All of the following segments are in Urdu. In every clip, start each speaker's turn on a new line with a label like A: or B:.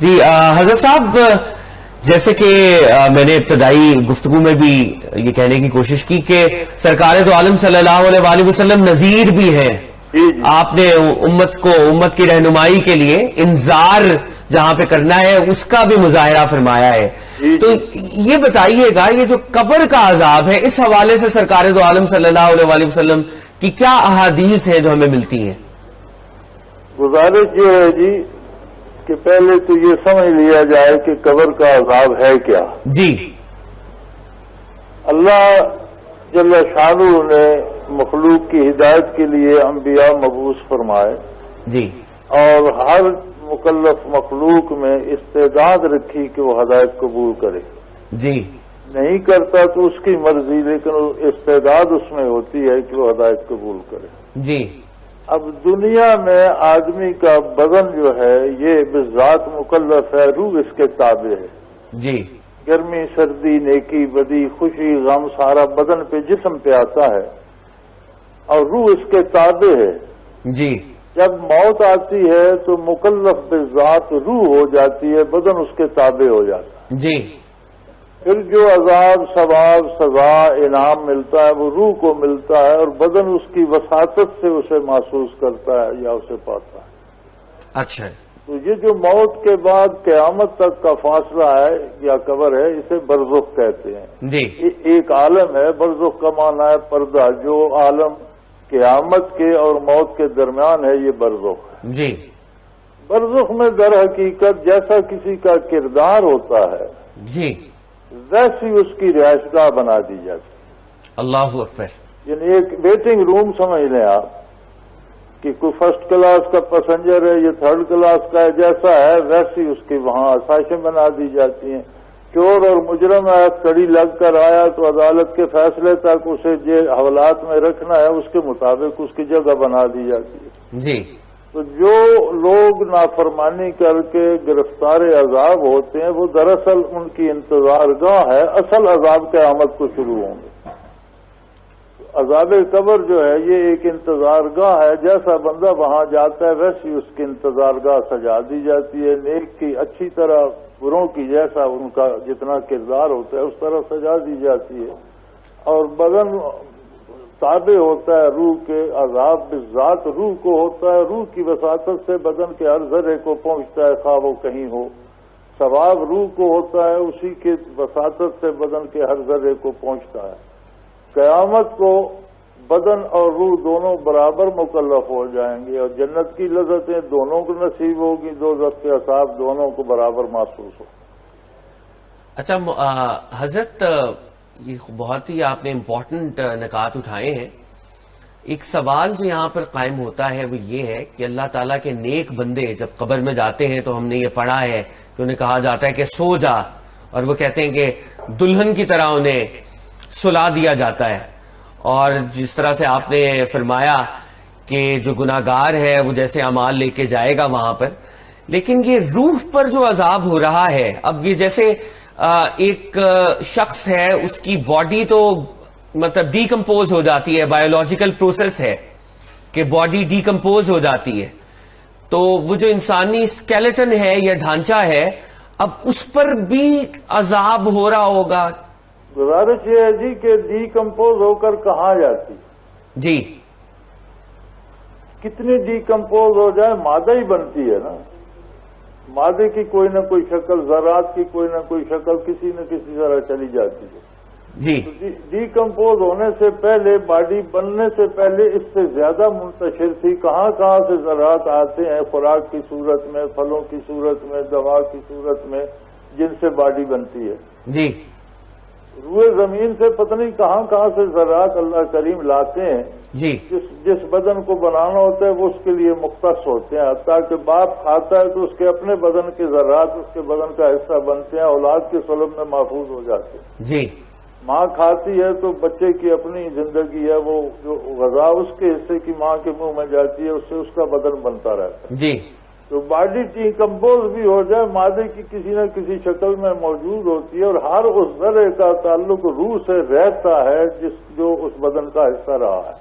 A: جی حضرت صاحب، جیسے کہ میں نے ابتدائی گفتگو میں بھی یہ کہنے کی کوشش کی کہ سرکار دو عالم صلی اللہ علیہ وآلہ وسلم نذیر بھی ہیں. آپ نے امت کی رہنمائی کے لیے انذار جہاں پہ کرنا ہے اس کا بھی مظاہرہ فرمایا ہے. تو یہ بتائیے گا، یہ جو قبر کا عذاب ہے، اس حوالے سے سرکار دو عالم صلی اللہ علیہ وآلہ وسلم کی کیا احادیث ہیں جو ہمیں ملتی ہیں؟
B: گزارش یہ ہے جی کہ پہلے تو یہ سمجھ لیا جائے کہ قبر کا عذاب ہے کیا.
A: جی.
B: اللہ جل شانہ نے مخلوق کی ہدایت کے لیے انبیاء مبعوث فرمائے.
A: جی.
B: اور ہر مکلف مخلوق میں استعداد رکھی کہ وہ ہدایت قبول کرے.
A: جی.
B: نہیں کرتا تو اس کی مرضی، لیکن استعداد اس میں ہوتی ہے کہ وہ ہدایت قبول کرے.
A: جی.
B: اب دنیا میں آدمی کا بدن جو ہے یہ بذات مکلف ہے، روح اس کے تابع ہے.
A: جی.
B: گرمی سردی نیکی بدی خوشی غم سارا بدن پہ جسم پہ آتا ہے اور روح اس کے تابع ہے.
A: جی.
B: جب موت آتی ہے تو مکلف بذات روح ہو جاتی ہے، بدن اس کے تابع ہو جاتا ہے.
A: جی.
B: پھر جو عذاب ثواب سزا انعام ملتا ہے وہ روح کو ملتا ہے، اور بدن اس کی وساطت سے اسے محسوس کرتا ہے یا اسے پاتا ہے.
A: اچھا.
B: تو یہ جو موت کے بعد قیامت تک کا فاصلہ ہے یا قبر ہے، اسے برزخ کہتے ہیں.
A: جی.
B: ایک عالم ہے، برزخ کا معنی ہے پردہ. جو عالم قیامت کے اور موت کے درمیان ہے یہ برزخ ہے.
A: جی.
B: برزخ میں در حقیقت جیسا کسی کا کردار ہوتا ہے
A: جی
B: ویسی اس کی رہائش گاہ بنا دی جاتی.
A: اللہ اکبر.
B: یعنی ایک ویٹنگ روم سمجھ لیں آپ کہ کوئی فرسٹ کلاس کا پیسنجر ہے، یہ تھرڈ کلاس کا ہے، جیسا ہے ویسی اس کی وہاں آسائشیں بنا دی جاتی ہیں. چور اور مجرم ہے، کڑی لگ کر آیا تو عدالت کے فیصلے تک اسے جو حوالات میں رکھنا ہے اس کے مطابق اس کی جگہ بنا دی جاتی ہے.
A: جی.
B: تو جو لوگ نافرمانی کر کے گرفتار عذاب ہوتے ہیں وہ دراصل ان کی انتظار گاہ ہے. اصل عذاب قیامت کو شروع ہوں گے. عذاب قبر جو ہے یہ ایک انتظار گاہ ہے. جیسا بندہ وہاں جاتا ہے ویسی اس کی انتظار گاہ سجا دی جاتی ہے. نیک کی اچھی طرح، بروں کی جیسا ان کا جتنا کردار ہوتا ہے اس طرح سجا دی جاتی ہے. اور بدن تابع ہوتا ہے روح کے. عذاب بذات روح کو ہوتا ہے، روح کی وساطت سے بدن کے ہر ذرے کو پہنچتا ہے خواہ وہ کہیں ہو. ثواب روح کو ہوتا ہے، اسی کے وساطت سے بدن کے ہر ذرے کو پہنچتا ہے. قیامت کو بدن اور روح دونوں برابر مکلف ہو جائیں گے اور جنت کی لذتیں دونوں کو نصیب ہوگی، دوزخ کے عذاب دونوں کو برابر محسوس ہو.
A: اچھا حضرت، یہ بہت ہی آپ نے امپورٹنٹ نکات اٹھائے ہیں. ایک سوال جو یہاں پر قائم ہوتا ہے وہ یہ ہے کہ اللہ تعالیٰ کے نیک بندے جب قبر میں جاتے ہیں تو ہم نے یہ پڑھا ہے کہ انہیں کہا جاتا ہے کہ سو جا، اور وہ کہتے ہیں کہ دلہن کی طرح انہیں سلا دیا جاتا ہے. اور جس طرح سے آپ نے فرمایا کہ جو گناہگار ہے وہ جیسے اعمال لے کے جائے گا وہاں پر، لیکن یہ روح پر جو عذاب ہو رہا ہے، اب یہ جیسے ایک شخص ہے اس کی باڈی تو مطلب ڈیکمپوز ہو جاتی ہے، بایولوجیکل پروسیس ہے کہ باڈی ڈیکمپوز ہو جاتی ہے، تو وہ جو انسانی اسکیلیٹن ہے یا ڈھانچہ ہے اب اس پر بھی عذاب ہو رہا ہوگا.
B: گزارش یہ ہے جی کہ ڈیکمپوز ہو کر کہاں جاتی.
A: جی.
B: کتنی ڈیکمپوز ہو جائے مادہ ہی بنتی ہے نا. مادے کی کوئی نہ کوئی شکل، ذرات کی کوئی نہ کوئی شکل کسی نہ کسی طرح چلی جاتی ہے.
A: جی.
B: ڈیکمپوز ہونے سے پہلے، باڈی بننے سے پہلے اس سے زیادہ منتشر تھی. کہاں کہاں سے ذرات آتے ہیں خوراک کی صورت میں، پھلوں کی صورت میں، دوا کی صورت میں، جن سے باڈی بنتی ہے.
A: جی.
B: روئے زمین سے پتہ نہیں کہاں کہاں سے ذرات اللہ کریم لاتے ہیں.
A: جی.
B: جس بدن کو بنانا ہوتا ہے وہ اس کے لیے مختص ہوتے ہیں. حتیٰ کہ باپ کھاتا ہے تو اس کے اپنے بدن کے ذرات اس کے بدن کا حصہ بنتے ہیں، اولاد کے سلب میں محفوظ ہو جاتے ہیں.
A: جی.
B: ماں کھاتی ہے تو بچے کی اپنی زندگی ہے، وہ جو غذا اس کے حصے کی ماں کے منہ میں جاتی ہے اس سے اس کا بدن بنتا رہتا ہے.
A: جی.
B: تو باڈی ڈیکمپوز بھی ہو جائے مادے کی کسی نہ کسی شکل میں موجود ہوتی ہے، اور ہر اس ذرے کا تعلق روح سے رہتا ہے جو اس بدن کا حصہ رہا ہے.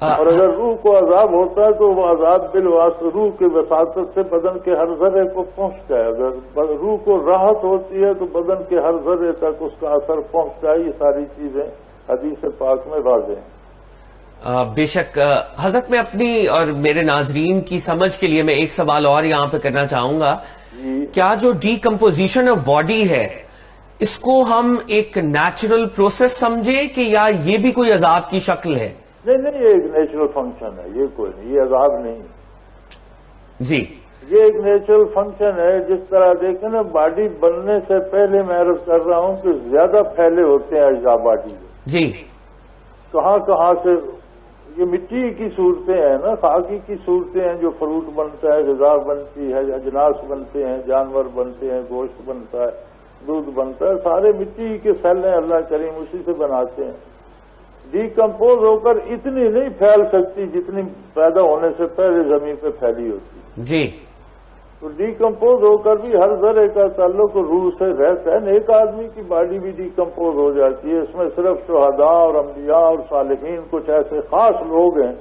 B: اور اگر روح کو عذاب ہوتا ہے تو وہ عذاب بالواسطہ روح کے وساطت سے بدن کے ہر ذرے کو پہنچتا ہے. اگر روح کو راحت ہوتی ہے تو بدن کے ہر ذرے تک اس کا اثر پہنچتا ہے. یہ ساری چیزیں حدیث پاک میں واضح ہیں.
A: بے شک حضرت، میں اپنی اور میرے ناظرین کی سمجھ کے لیے میں ایک سوال اور یہاں پہ کرنا چاہوں گا. کیا جو ڈیکمپوزیشن آف باڈی ہے اس کو ہم ایک نیچرل پروسیس سمجھے کہ یا یہ بھی کوئی عذاب کی شکل ہے؟
B: نہیں، یہ ایک نیچرل فنکشن ہے. یہ کوئی نہیں، یہ عذاب نہیں.
A: جی،
B: یہ ایک نیچرل فنکشن ہے. جس طرح دیکھیں نا، باڈی بننے سے پہلے میں عرض کر رہا ہوں کہ زیادہ پھیلے ہوتے ہیں اجزاء باڈی میں.
A: جی،
B: کہاں سے یہ مٹی کی صورتیں ہیں نا، خاکی کی صورتیں ہیں. جو فروٹ بنتا ہے، غذا بنتی ہے، اجناس بنتے ہیں، جانور بنتے ہیں، گوشت بنتا ہے، دودھ بنتا ہے، سارے مٹی کے سیل ہیں. اللہ کریم اسی سے بناتے ہیں. ڈیکمپوز ہو کر اتنی نہیں پھیل سکتی جتنی پیدا ہونے سے پہلے زمین پہ پھیلی ہوتی.
A: جی،
B: تو ڈیکمپوز ہو کر بھی ہر ذرے کا تعلق روح سے رہتا ہے. ایک آدمی کی باڈی بھی ڈیکمپوز ہو جاتی ہے. اس میں صرف شہداء اور انبیاء اور صالحین کچھ ایسے خاص لوگ ہیں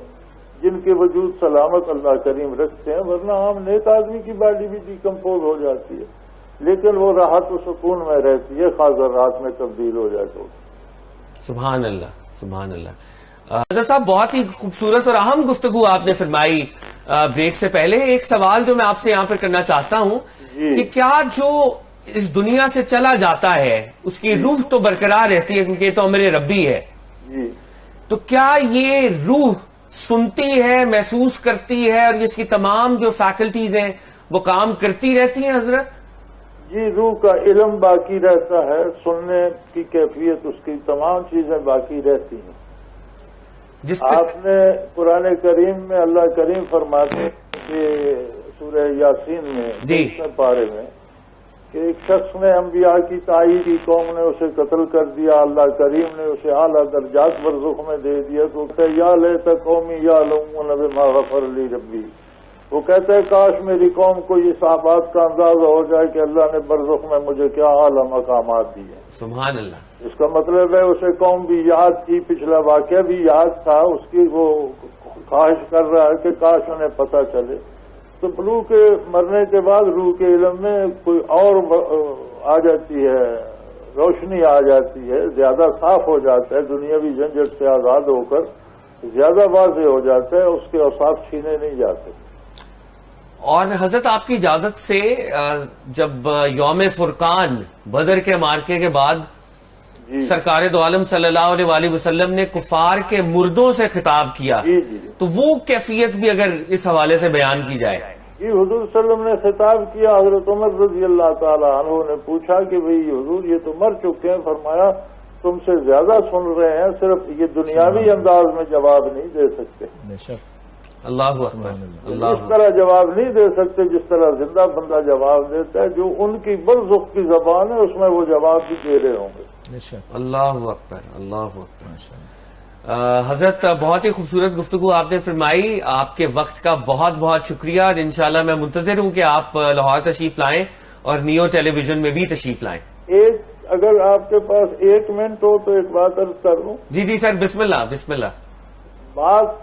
B: جن کے وجود سلامت اللہ کریم رکھتے ہیں، ورنہ عام نیک آدمی کی باڈی بھی ڈیکمپوز ہو جاتی ہے. لیکن وہ راحت و سکون میں رہتی ہے، خاص ذرات میں تبدیل ہو جائے تو.
A: سبحان اللہ، سبحان اللہ. حضرت صاحب، بہت ہی خوبصورت اور اہم گفتگو آپ نے فرمائی بریک سے پہلے. ایک سوال جو میں آپ سے یہاں پر کرنا چاہتا ہوں کہ کیا جو اس دنیا سے چلا جاتا ہے اس کی روح تو برقرار رہتی ہے کیونکہ یہ تو امر ربی ہے، تو کیا یہ روح سنتی ہے، محسوس کرتی ہے اور اس کی تمام جو فیکلٹیز ہیں وہ کام کرتی رہتی ہیں حضرت؟
B: جی، روح کا علم باقی رہتا ہے، سننے کی کیفیت، اس کی تمام چیزیں باقی رہتی ہیں. آپ نے قرآن کریم میں اللہ کریم فرماتے ہیں کہ سورہ یاسین میں پارے میں کہ ایک شخص نے انبیاء کی تائید کی، قوم نے اسے قتل کر دیا، اللہ کریم نے اسے اعلیٰ درجات برزخ میں دے دیا. تو یا لیت قومی یعلمون بما غفر لی ربی. وہ کہتا ہے کاش میری قوم کو اس بات کا اندازہ ہو جائے کہ اللہ نے برزخ میں مجھے کیا اعلیٰ مقامات دیے.
A: سبحان اللہ.
B: اس کا مطلب ہے اسے قوم بھی یاد کی، پچھلا واقعہ بھی یاد تھا، اس کی وہ خواہش کر رہا ہے کہ کاش انہیں پتہ چلے. تو روح کے مرنے کے بعد روح کے علم میں کوئی اور آ جاتی ہے، روشنی آ جاتی ہے، زیادہ صاف ہو جاتا ہے، دنیاوی جھنجھٹ سے آزاد ہو کر زیادہ واضح ہو جاتا ہے، اس کے اوصاف چھینے نہیں جاتے.
A: اور حضرت آپ کی اجازت سے جب یوم فرقان بدر کے مارکے کے بعد سرکار دو عالم صلی اللہ علیہ وآلہ وسلم نے کفار کے مردوں سے خطاب کیا، تو وہ کیفیت بھی اگر اس حوالے سے بیان کی جائے.
B: جی، حضور صلی اللہ علیہ وسلم نے خطاب کیا. حضرت عمر رضی اللہ تعالی عنہ نے پوچھا کہ بھئی حضور یہ تو مر چکے ہیں. فرمایا تم سے زیادہ سن رہے ہیں، صرف یہ دنیاوی انداز میں جواب نہیں دے سکتے.
A: اللہ اکبر.
B: اس طرح جواب نہیں دے سکتے جس طرح زندہ بندہ جواب دیتا ہے. جو ان کی برزخ کی زبان ہے اس میں وہ جواب بھی دے رہے ہوں گے.
A: اللہ اکبر، اللہ اکبر. حضرت بہت ہی خوبصورت گفتگو آپ نے فرمائی. آپ کے وقت کا بہت بہت شکریہ، اور انشاءاللہ میں منتظر ہوں کہ آپ لاہور تشریف لائیں اور نیو ٹیلی ویژن میں بھی تشریف لائیں.
B: اگر آپ کے پاس 1 منٹ ہو تو ایک بات عرض کر لوں.
A: جی سر، بسم اللہ بسم اللہ.
B: بات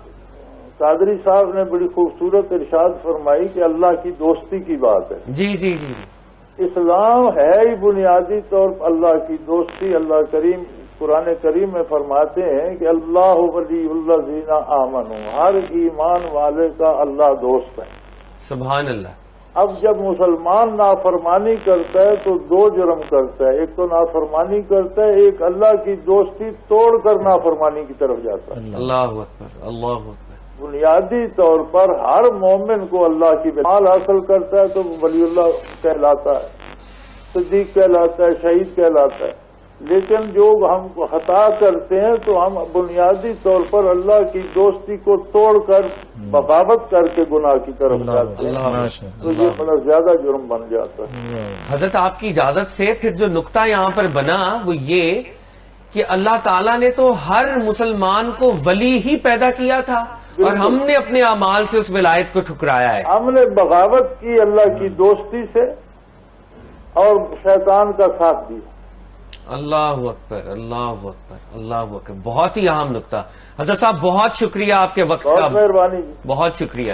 B: قادری صاحب نے بڑی خوبصورت ارشاد فرمائی کہ اللہ کی دوستی کی بات ہے. جی. اسلام ہے ہی بنیادی طور پر اللہ کی دوستی. اللہ کریم قرآن کریم میں فرماتے ہیں کہ اللہ ولی الذین آمنوا، ہر ایمان والے کا اللہ دوست ہے.
A: سبحان اللہ.
B: اب جب مسلمان نافرمانی کرتا ہے تو 2 جرم کرتا ہے. ایک تو نافرمانی کرتا ہے، ایک اللہ کی دوستی توڑ کر نافرمانی کی طرف جاتا ہے.
A: اللہ اکبر، اللہ اکبر.
B: بنیادی طور پر ہر مومن کو اللہ کی مال حاصل کرتا ہے تو ولی اللہ کہلاتا ہے، صدیق کہلاتا ہے، شہید کہلاتا ہے. لیکن جو ہم خطا کرتے ہیں تو ہم بنیادی طور پر اللہ کی دوستی کو توڑ کر بغاوت کر کے گناہ کی طرف جاتے ہیں، تو یہ بڑا زیادہ جرم بن جاتا ہے.
A: حضرت آپ کی اجازت سے پھر جو نقطہ یہاں پر بنا وہ یہ کہ اللہ تعالیٰ نے تو ہر مسلمان کو ولی ہی پیدا کیا تھا اور ہم نے اپنے اعمال سے اس ولایت کو ٹھکرایا ہے.
B: ہم نے بغاوت کی اللہ کی دوستی سے اور شیطان کا ساتھ دیا.
A: اللہ اکبر، اللہ اکبر، اللہ اکبر، بہت ہی اہم نقطہ۔ حضرت صاحب بہت شکریہ آپ کے وقت کا،
B: بہت مہربانی جی۔
A: بہت شکریہ۔